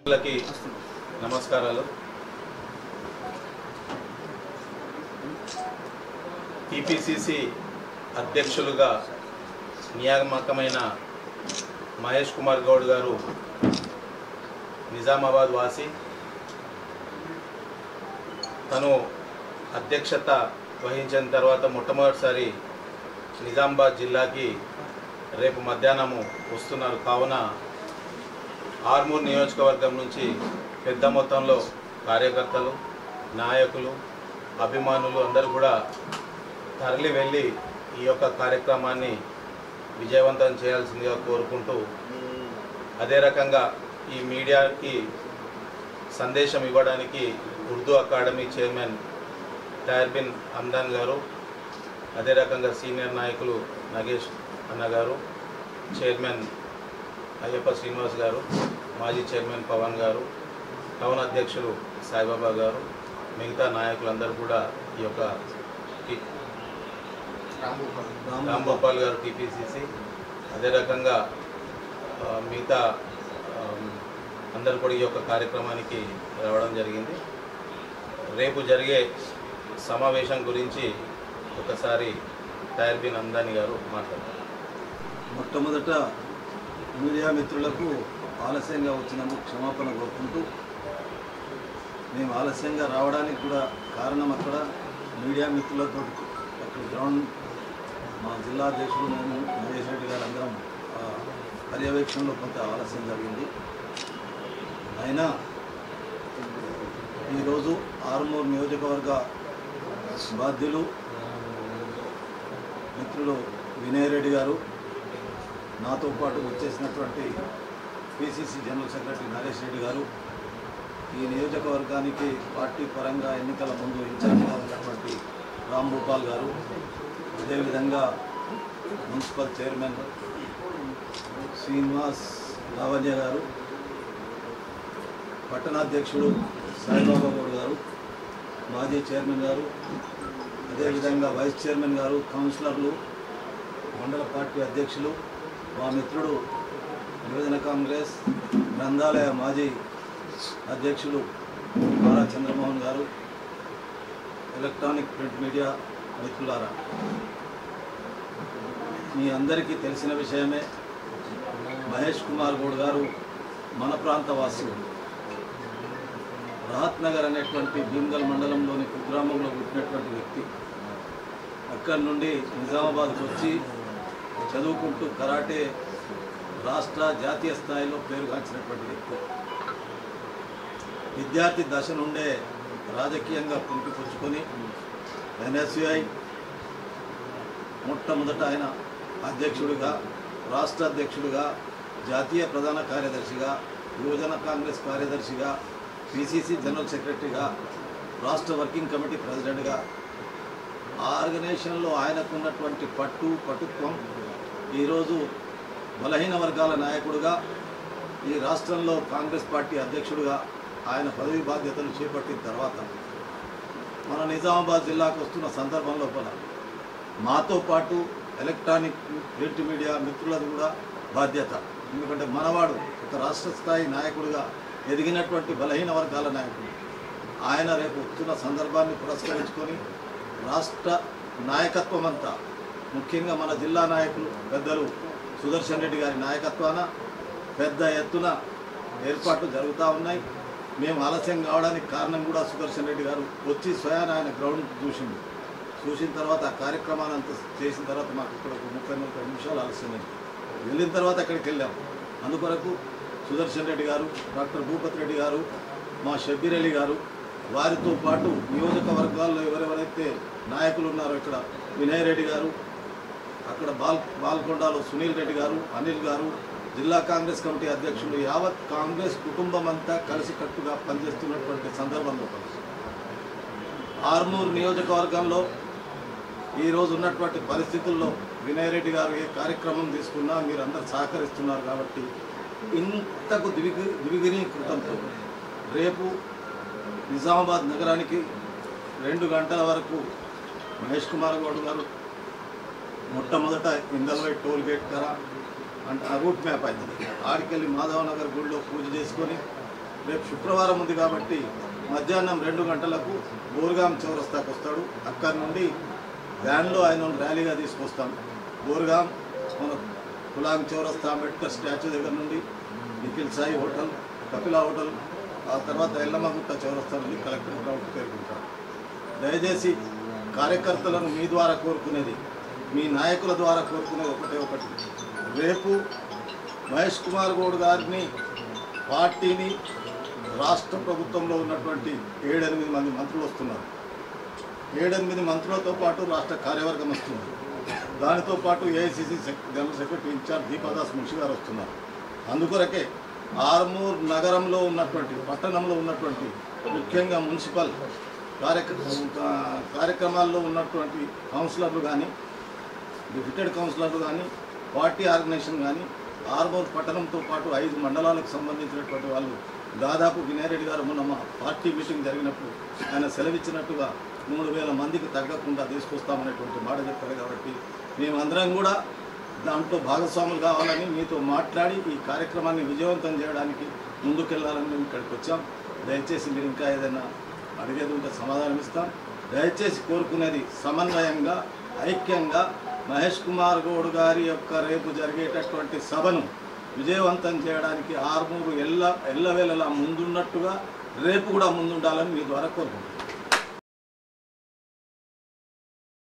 అందరికీ నమస్కారాలు. టీపీసీసీ అధ్యక్షులుగా నియామకమైన మహేష్ కుమార్ గౌడ్ గారు నిజామాబాద్ వాసి. తను అధ్యక్షత వహించిన తర్వాత మొట్టమొదటిసారి నిజామాబాద్ జిల్లాకి రేపు మధ్యాహ్నము వస్తున్నారు. కావున ఆర్మూర్ నియోజకవర్గం నుంచి పెద్ద మొత్తంలో కార్యకర్తలు, నాయకులు, అభిమానులు అందరూ కూడా తరలి వెళ్ళి ఈ యొక్క కార్యక్రమాన్ని విజయవంతం చేయాల్సిందిగా కోరుకుంటూ, అదే రకంగా ఈ మీడియాకి సందేశం ఇవ్వడానికి ఉర్దూ అకాడమీ చైర్మన్ తైర్బిన్ హమ్దాన్ గారు, అదే రకంగా సీనియర్ నాయకులు నగేష్ అన్న గారు, చైర్మన్ అయ్యప్ప శ్రీనివాస్ గారు, మాజీ చైర్మన్ పవన్ గారు, టౌన్ అధ్యక్షులు సాయిబాబా గారు, మిగతా నాయకులందరూ కూడా ఈ యొక్క రామ్ గోపాల్ గారు టీపీసీసీ, అదే రకంగా మిగతా అందరూ కూడా ఈ యొక్క కార్యక్రమానికి రావడం జరిగింది. రేపు జరిగే సమావేశం గురించి ఒకసారి తైర్బిన్ హమ్దాని గారు మాట్లాడతారు. మొట్టమొదట మీడియా మిత్రులకు ఆలస్యంగా వచ్చినందుకు క్షమాపణ కోరుకుంటూ, మేము ఆలస్యంగా రావడానికి కూడా కారణం అక్కడ మీడియా మిత్రులతో అక్కడ గ్రౌండ్ మా జిల్లా అధ్యక్షుడు నేను మహేష్ రెడ్డి గారు అందరం పర్యవేక్షణలో కొంత ఆలస్యం జరిగింది. అయినా ఈరోజు ఆర్మూర్ నియోజకవర్గ బాధ్యులు మిత్రులు వినయ్ రెడ్డి గారు, నాతో పాటు వచ్చేసినటువంటి PCC general secretary Naresh Reddy గారు, ఈ నియోజకవర్గానికి పార్టీ పరంగా ఎన్నికల ముందు ఇన్ఛార్జిగా ఉన్నటువంటి రామ్ గోపాల్ గారు, అదేవిధంగా మున్సిపల్ చైర్మన్ శ్రీనివాస్ లావణ్య గారు, పట్టణాధ్యక్షుడు సాయిబాబా గౌడ్ గారు, మాజీ చైర్మన్ గారు, అదేవిధంగా వైస్ చైర్మన్ గారు, కౌన్సిలర్లు, మండల పార్టీ అధ్యక్షులు, మా మిత్రుడు యువజన కాంగ్రెస్ గ్రంథాలయ మాజీ అధ్యక్షులు నారా చంద్రమోహన్ గారు, ఎలక్ట్రానిక్ ప్రింట్ మీడియా మిత్రులారా, మీ అందరికీ తెలిసిన విషయమే. మహేష్ కుమార్ గౌడ్ గారు మన ప్రాంత వాసులు. రాహత్ నగర్ అనేటువంటి భీమ్గల్ మండలంలోని కుగ్రామంలో పుట్టినటువంటి వ్యక్తి. అక్కడి నుండి నిజామాబాద్కు వచ్చి చదువుకుంటూ కరాటే రాష్ట్ర జాతీయ స్థాయిలో పేరుగాంచినటువంటి వ్యక్తి. విద్యార్థి దశ నుండే రాజకీయంగా పుంకిపుచ్చుకొని ఎన్ఎస్యుఐ మొట్టమొదట ఆయన అధ్యక్షుడిగా, రాష్ట్ర అధ్యక్షుడిగా, జాతీయ ప్రధాన కార్యదర్శిగా, యువజన కాంగ్రెస్ కార్యదర్శిగా, పిసిసి జనరల్ సెక్రటరీగా, రాష్ట్ర వర్కింగ్ కమిటీ ప్రెసిడెంట్గా, ఆ ఆర్గనైజేషన్లో ఆయనకున్నటువంటి పటుత్వం ఈరోజు బలహీన వర్గాల నాయకుడిగా, ఈ రాష్ట్రంలో కాంగ్రెస్ పార్టీ అధ్యక్షుడిగా ఆయన పదవి బాధ్యతలు చేపట్టిన తర్వాత మన నిజామాబాద్ జిల్లాకు వస్తున్న సందర్భం లోపల మాతో పాటు ఎలక్ట్రానిక్ ప్రింట్ మీడియా మిత్రులది కూడా బాధ్యత. ఎందుకంటే మనవాడు ఒక రాష్ట్ర స్థాయి నాయకుడిగా ఎదిగినటువంటి బలహీన వర్గాల నాయకుడు. ఆయన రేపు వస్తున్న సందర్భాన్ని పురస్కరించుకొని రాష్ట్ర నాయకత్వం అంతా, ముఖ్యంగా మన జిల్లా నాయకులు పెద్దలు సుదర్శన్ రెడ్డి గారి నాయకత్వాన పెద్ద ఎత్తున ఏర్పాట్లు జరుగుతూ ఉన్నాయి. మేము ఆలస్యం కావడానికి కారణం కూడా సుదర్శన్ రెడ్డి గారు వచ్చి స్వయాన ఆయన గ్రౌండ్ చూసిన తర్వాత ఆ కార్యక్రమాన్ని అంతా చేసిన తర్వాత మాకు ఇక్కడ ఒక 30-40 నిమిషాలు ఆలస్యమైంది. వెళ్ళిన తర్వాత అక్కడికి వెళ్ళాము. అందుకొరకు సుదర్శన్ రెడ్డి గారు, డాక్టర్ భూపతి రెడ్డి గారు, మా షబ్బీర్ అలీ గారు, వారితో పాటు నియోజకవర్గాల్లో ఎవరెవరైతే నాయకులు ఉన్నారో ఇక్కడ వినయ్ రెడ్డి గారు, అక్కడ బాల్కొండలో సునీల్ రెడ్డి గారు, అనిల్ గారు, జిల్లా కాంగ్రెస్ కమిటీ అధ్యక్షులు, యావత్ కాంగ్రెస్ కుటుంబం అంతా కలిసికట్టుగా పనిచేస్తున్నటువంటి సందర్భంలో ఆర్మూర్ నియోజకవర్గంలో ఈరోజు ఉన్నటువంటి పరిస్థితుల్లో వినయ్ రెడ్డి గారు ఏ కార్యక్రమం తీసుకున్నా మీరందరూ సహకరిస్తున్నారు కాబట్టి ఇంతకు దివిగిరీకృతంతో రేపు నిజామాబాద్ నగరానికి 2 గంటల వరకు మహేష్ కుమార్ గౌడ్ గారు మొట్టమొదట ఇందల్వై టోల్ గేట్ కరా అంటే ఆ రూట్ మ్యాప్ అవుతుంది. ఆడికెళ్ళి మాధవనగర్ గుడిలో పూజ చేసుకొని రేపు శుక్రవారం ఉంది కాబట్టి మధ్యాహ్నం 2 గంటలకు బోర్గాం చౌరస్తాకు వస్తాడు. అక్కడి నుండి వ్యాన్లో ఆయన ర్యాలీగా తీసుకొస్తాం. బోర్గాం మన కులాం చౌరస్తా అంబేద్కర్ స్టాచ్యూ దగ్గర నుండి నిఖిల్ సాయి హోటల్, కపిలా హోటల్, ఆ తర్వాత ఎల్లమ్మగుట్ట చౌరస్తా నుండి కలెక్టర్ గ్రౌండ్కి చేరుకుంటాం. దయచేసి కార్యకర్తలను మీ ద్వారా కోరుకునేది, మీ నాయకుల ద్వారా కోరుకునేది ఒకటి, రేపు మహేష్ కుమార్ గౌడ్ గారిని పార్టీని రాష్ట్ర ప్రభుత్వంలో ఉన్నటువంటి 7-8 మంది మంత్రులు వస్తున్నారు. 7-8 మంత్రులతో పాటు రాష్ట్ర కార్యవర్గం వస్తున్నారు. దానితో పాటు AICC general secretary incharge Deepa Das Munshi గారు వస్తున్నారు. అందుకొరకే ఆర్మూర్ నగరంలో ఉన్నటువంటి పట్టణంలో ఉన్నటువంటి ముఖ్యంగా మున్సిపల్ కార్యక్రమాల్లో ఉన్నటువంటి కౌన్సిలర్లు కానీ, డిప్యూటెడ్ కౌన్సిలర్లు కానీ, పార్టీ ఆర్గనైజేషన్ కానీ, ఆర్మూర్ పట్టణంతో పాటు 5 మండలాలకు సంబంధించినటువంటి వాళ్ళు దాదాపు వినయ్ రెడ్డి గారు మొన్న మా పార్టీ మీటింగ్ జరిగినప్పుడు ఆయన సెలవిచ్చినట్టుగా 3000 మందికి తగ్గకుండా తీసుకొస్తామనేటువంటి మాట చెప్పారు. కాబట్టి మేమందరం కూడా దాంట్లో భాగస్వాములు కావాలని మీతో మాట్లాడి ఈ కార్యక్రమాన్ని విజయవంతం చేయడానికి ముందుకెళ్లాలని మేము ఇక్కడికి వచ్చాం. దయచేసి మీరు ఇంకా ఏదైనా అడిగేది ఉంటే సమాధానం ఇస్తాం. దయచేసి కోరుకునేది సమన్వయంగా, ఐక్యంగా మహేష్ కుమార్ గౌడ్ గారి యొక్క రేపు జరిగేటటువంటి సభను విజయవంతం చేయడానికి ఆర్మూరు ఎల్లవేళలా ముందున్నట్టుగా రేపు కూడా ముందుండాలని మీ ద్వారా కోరుకుంటున్నాను.